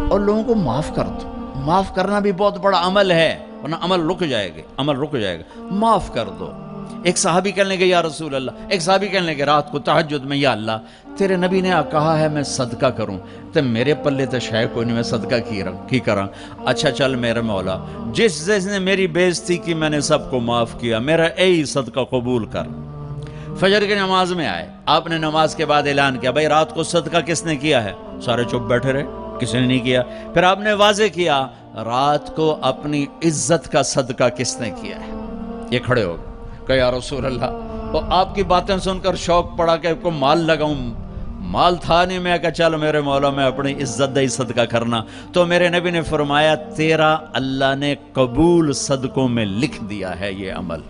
और लोगों को माफ़ कर दो। माफ़ करना भी बहुत बड़ा अमल है, वरना अमल रुक जाएगा, अमल रुक जाएगा। माफ़ कर दो। एक सहाबी कहने लगे या रसूल अल्लाह, एक सहाबी कहने लगे रात को तहज्जुद में, या अल्लाह तेरे नबी ने कहा है मैं सदका करूं, तो मेरे पल्ले तो शायद कोई नहीं, मैं सदका की करा। अच्छा चल मेरे मौला, जिसने मेरी बेइज्जती की मैंने सबको माफ़ किया, मेरा यही सदका कबूल कर। फजर की नमाज में आए, आपने नमाज के बाद ऐलान किया, भाई रात को सदका किसने किया है? सारे चुप बैठे रहे, किसी ने नहीं किया। फिर आपने वाजे किया, रात को अपनी इज्जत का सदका किसने किया है? ये खड़े हो गए, कहा या रसूल अल्लाह, तो आपकी बातें सुनकर शौक पड़ा कि आपको माल लगाऊं। माल था नहीं, मैं कहा चल मेरे मौला मैं अपनी इज्जत दई सदका करना। तो मेरे नबी ने फरमाया तेरा अल्लाह ने कबूल सदकों में लिख दिया है ये अमल।